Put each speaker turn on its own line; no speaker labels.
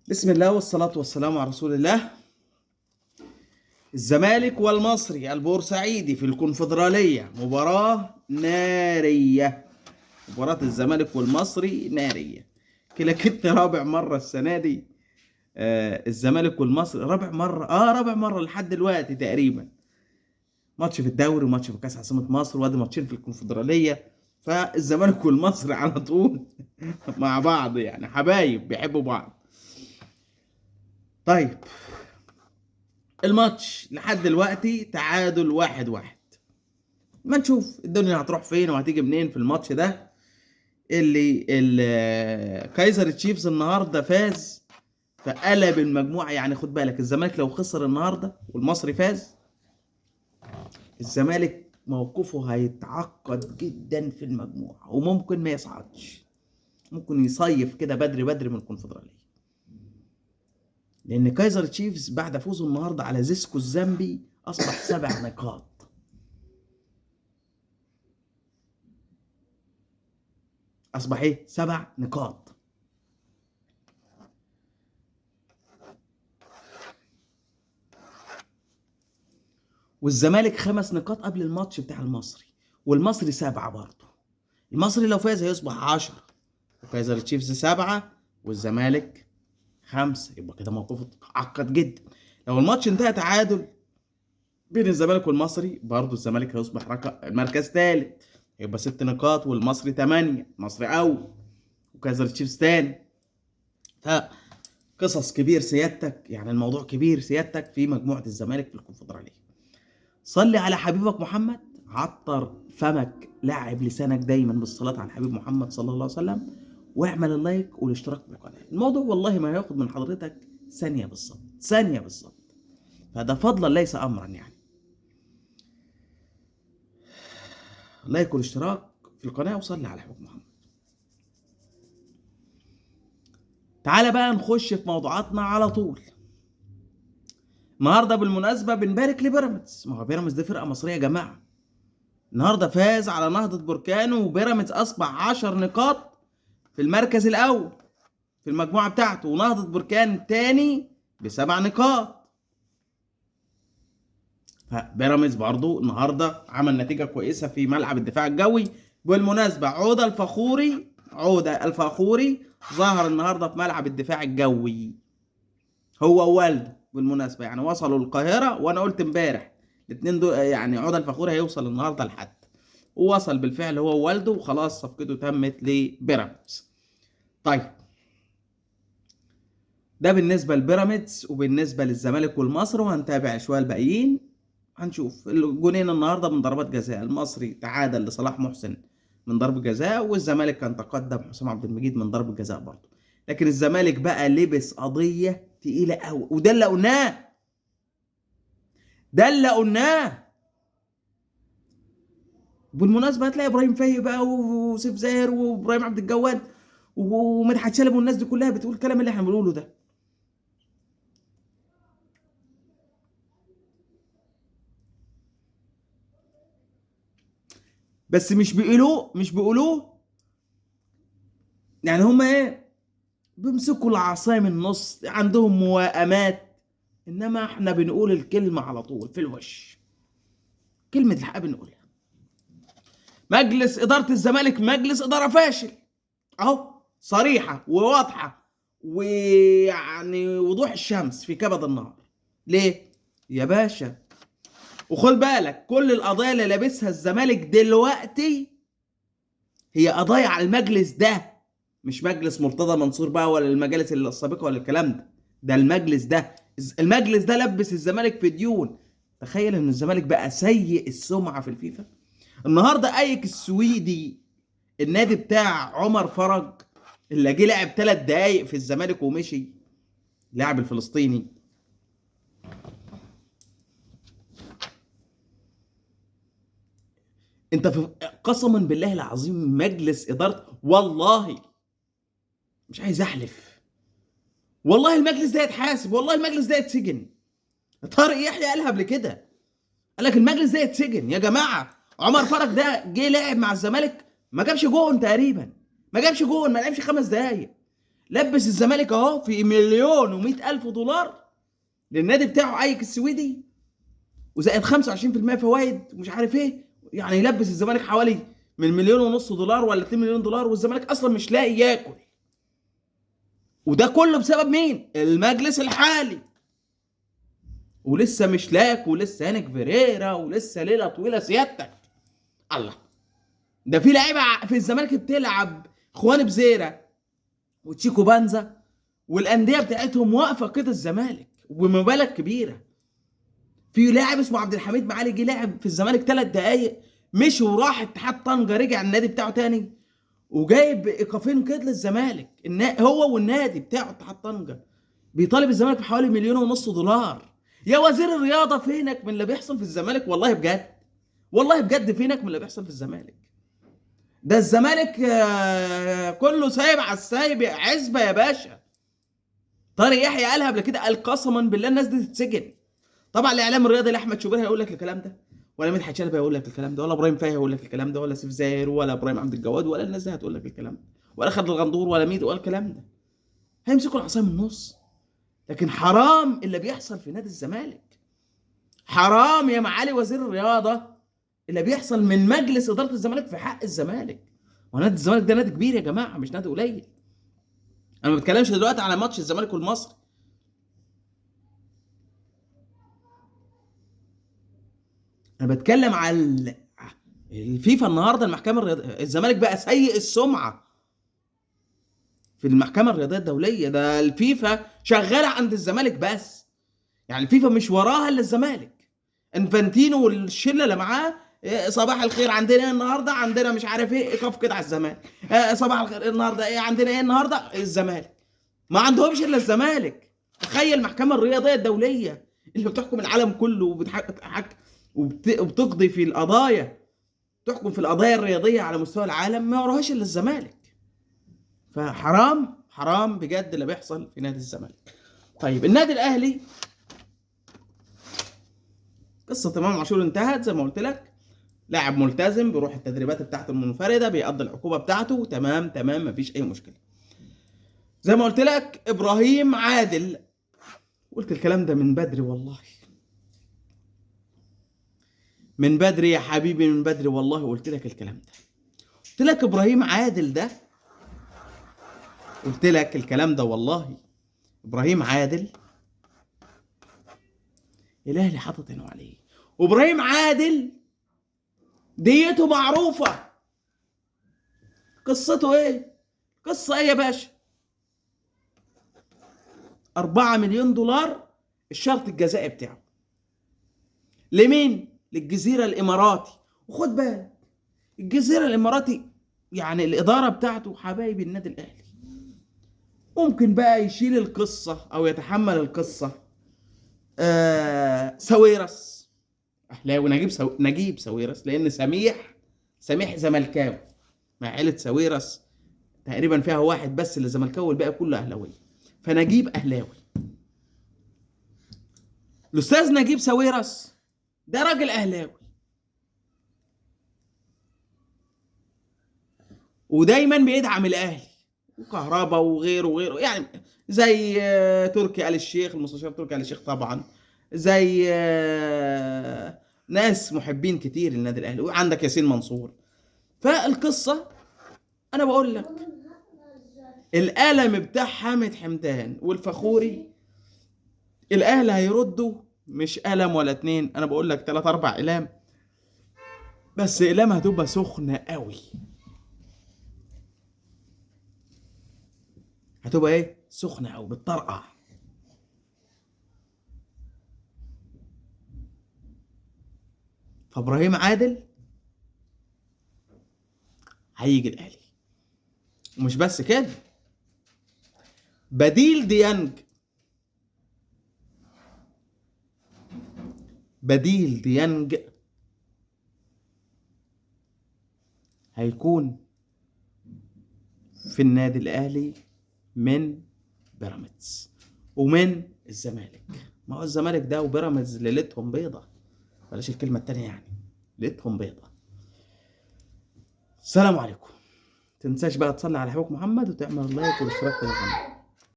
بسم الله والصلاة والسلام على رسول الله. الزمالك والمصري البورسعيدي في الكونفدرالية مباراة نارية. مباراة الزمالك والمصري نارية. كده رابع مرة السنة دي. الزمالك والمصري رابع مرة لحد دلوقتي تقريبا. ماتش في الدوري وماتش في كأس عاصمة مصر وادي ماتشين في الكونفدرالية. فالزمالك والمصري على طول مع بعض، يعني حبايب بيحبوا بعض. طيب، الماتش لحد دلوقتي تعادل 1-1. ما نشوف الدنيا هتروح فين وهتيجي منين في الماتش ده. كايزر تشيفز النهارده فاز فقلب المجموعه. يعني خد بالك، الزمالك لو خسر النهارده والمصري فاز، الزمالك موقفه هيتعقد جدا في المجموعه وممكن ما يصعدش. ممكن يصيف كده بدري بدري من الكونفدراليه، لان كايزر تشيفز بعد فوزه النهارده على زيسكو الزامبي اصبح 7 نقاط. اصبح ايه؟ 7 نقاط. والزمالك 5 نقاط قبل الماتش بتاع المصري، والمصري 7 برضه. المصري لو فاز هيصبح 10، وكايزر تشيفز 7 والزمالك 5. يبقى كده موقفه عقد جدا. لو الماتش انتهى تعادل بين الزمالك والمصري، برضه الزمالك هيصبح مركز ثالث، يبقى 6 نقاط والمصري 8. المصري اول وكايزر تشيفز تاني. فقصص كبير سيادتك، يعني الموضوع كبير سيادتك في مجموعة الزمالك في الكونفدرالية. صلي على حبيبك محمد، عطر فمك، لاعب لسانك دايما بالصلاة على الحبيب محمد صلى الله عليه وسلم، واعمل اللايك والاشتراك في القناة. الموضوع والله ما هياخد من حضرتك ثانية بالظبط، ثانية بالظبط. فده فضلا ليس امرا يعني. لايك والاشتراك في القناة وصلي على حبيبك محمد. تعالى بقى نخش في موضوعاتنا على طول. النهارده بالمناسبة بنبارك لبيراميدز. ما هو بيراميدز دي فرقة مصرية يا جماعة. النهارده فاز على نهضة بركان وبيراميدز اصبح 10 نقاط في المركز الاول في المجموعه بتاعته، ونهضة بركان تاني ب7 نقاط. فبيراميدز برضو النهارده عمل نتيجه كويسه في ملعب الدفاع الجوي. بالمناسبه عودة الفخوري ظهر النهارده في ملعب الدفاع الجوي، هو ووالده. بالمناسبه يعني وصلوا القاهره، وانا قلت امبارح الاثنين دول، يعني عودة الفخوري هيوصل النهارده لحد، ووصل بالفعل هو ووالده، وخلاص صفقته تمت لبيراميدز. طيب، ده بالنسبه لبيراميدز وبالنسبه للزمالك والمصري، وهنتابع شويه الباقيين. هنشوف الجونين النهارده من ضربات جزاء. المصري تعادل لصلاح محسن من ضربة جزاء، والزمالك كان تقدم حسام عبد المجيد من ضربة جزاء برضه. لكن الزمالك بقى لبس قضيه تقيله قوي، وده اللي قلناه، ده اللي قلناه. بالمناسبه هتلاقي ابراهيم فايق بقى وسيف زاهر وابراهيم عبد الجواد ومدحت شلبي والناس دي كلها بتقول الكلام اللي احنا بنقوله ده. بس مش بيقولوه. يعني هم ايه؟ بيمسكوا العصايه من النص، عندهم موائمات. انما احنا بنقول الكلمه على طول في الوش، كلمه الحق بنقولها. مجلس اداره الزمالك مجلس اداره فاشل، اهو صريحه وواضحه، ويعني وضوح الشمس في كبد النهار. ليه يا باشا؟ وخد بالك، كل القضايا اللي لابسها الزمالك دلوقتي هي قضايا على المجلس ده، مش مجلس مرتضى منصور بقى ولا المجالس السابقه ولا الكلام ده. ده المجلس ده لبس الزمالك في ديون. تخيل ان الزمالك بقى سيء السمعه في الفيفا. النهارده ايك السويدي، النادي بتاع عمر فرج، اللي جه لعب 3 دقايق في الزمالك ومشي، لاعب الفلسطيني. انت في قسما بالله العظيم مجلس اداره، والله مش عايز احلف، والله المجلس ده يتحاسب، والله المجلس ده يتسجن. طارق يحيى قالها قبل كده، قال لك المجلس ده يتسجن يا جماعه. عمر فرج ده جه لعب مع الزمالك، ما جابش جون تقريبا، ما جابش جون، ما لعبش 5 دقايق. لبس الزمالك اهو في 1,100,000 دولار للنادي بتاعه ايك السويدي، وزائد 25% فوائد ومش عارف ايه. يعني يلبس الزمالك حوالي من 1,500,000 دولار ولا 2 مليون دولار، والزمالك اصلا مش لاقي ياكل. وده كله بسبب مين؟ المجلس الحالي. ولسه مشلاك، ولسه هانك فيريرا، ولسه ليله طويله سيادتك. الله، ده في لعيبه في الزمالك بتلعب، خوان بزيرة وتشيكو بانزا، والانديه بتاعتهم واقفه كده الزمالك وبمبالغ كبيره. في لاعب اسمه عبد الحميد معالي جه لعب في الزمالك 3 دقايق، مشي وراح اتحاد طنجه، رجع النادي بتاعه تاني وجايب ايقافين كده للزمالك. هو والنادي بتاعه اتحاد طنجه بيطالب الزمالك بحوالي 1,500,000 دولار. يا وزير الرياضه فينك من اللي بيحصل في الزمالك؟ والله بجد، والله بجد فينك من اللي بيحصل في الزمالك؟ ده الزمالك كله سايب على السايب، عزبه يا باشا. طارق يحيى قالها قبل كده، قال قسما بالله الناس دي تتسجن. طبعا الاعلام الرياضي لا احمد شوبير هيقول لك الكلام ده، ولا مدحت شلبي هيقول لك الكلام ده، ولا ابراهيم فايق هيقول لك الكلام ده، ولا سيف زاهر، ولا ابراهيم عبد الجواد، ولا الناس دي هتقول لك الكلام ده، ولا خالد الغندور، ولا ميدو، ولا الكلام ده. هيمسكوا العصايه من النص. لكن حرام اللي بيحصل في نادي الزمالك، حرام يا معالي وزير الرياضه اللي بيحصل من مجلس اداره الزمالك في حق الزمالك. ونادي الزمالك ده نادي كبير يا جماعه، مش نادي قليل. انا ما بتكلمش دلوقتي على ماتش الزمالك والمصري، انا بتكلم على الفيفا. النهارده المحكمه الرياضيه، الزمالك بقى سيء السمعه في المحكمه الرياضيه الدوليه. ده الفيفا شغاله عند الزمالك بس، يعني الفيفا مش وراها الا الزمالك. انفانتينو والشله اللي معاه صباح الخير عندنا ايه النهارده، عندنا مش عارف ايه، ايقاف كده على الزمالك. صباح الخير النهارده ايه، عندنا ايه النهارده، الزمالك. ما عندهمش الا الزمالك. تخيل المحكمه الرياضيه الدوليه اللي بتحكم العالم كله وبتقضي في القضايا، تحكم في القضايا الرياضيه على مستوى العالم، ما وراهاش الا الزمالك. فحرام حرام بجد اللي بيحصل في نادي الزمالك. طيب النادي الاهلي، قصه امام عاشور انتهت زي ما قلت لك. لاعب ملتزم، بيروح التدريبات بتاعته المنفرده، بيقضي العقوبه بتاعته، تمام تمام، مفيش اي مشكله. زي ما قلت لك ابراهيم عادل، قلت الكلام ده من بدري والله، من بدري يا حبيبي، من بدري والله قلت لك الكلام ده. قلت لك ابراهيم عادل ده، قلت لك الكلام ده والله. ابراهيم عادل الاهلي حاطط عينه عليه. وابراهيم عادل ديته معروفه. قصته ايه؟ قصه ايه يا باشا؟ 4 مليون دولار الشرط الجزائي بتاعه. لمين؟ للجزيره الاماراتي. وخد بالك الجزيره الاماراتي يعني الاداره بتاعته حبايب النادي الاهلي. ممكن بقى يشيل القصه او يتحمل القصه ساويرس اهلاوي، نجيب ساويرس، لان سميح زملكاوي، مع عيله ساويرس تقريبا فيها واحد بس اللي زملكاوي والباقي كله اهلاوي، فنجيب اهلاوي. الاستاذ نجيب ساويرس ده راجل اهلاوي، ودايما بيدعم الاهلي وكهربا وغيره وغيره، يعني زي تركي آل الشيخ، المستشار تركي آل الشيخ طبعا، زي ناس محبين كتير للنادي الاهلي، وعندك ياسين منصور. فالقصه انا بقول لك القلم بتاع حامد حمدان والفخوري الاهلي هيردوا، مش قلم ولا اتنين، انا بقول لك 3 4 اقلام، بس اقلام هتبقى سخنه قوي. هتبقى ايه؟ سخنه قوي بالطرقع. فابراهيم عادل هيجي الاهلي. ومش بس كده، بديل ديانج، بديل ديانج هيكون في النادي الاهلي من بيراميدز ومن الزمالك. ما هو الزمالك ده وبيراميدز ليلتهم بيضه، بلاش الكلمه التانيه، يعني ليلتهم بيضه. السلام عليكم. تنساش بقى تصلي على حبيبك محمد وتعمل لايك واشتراك في القناه.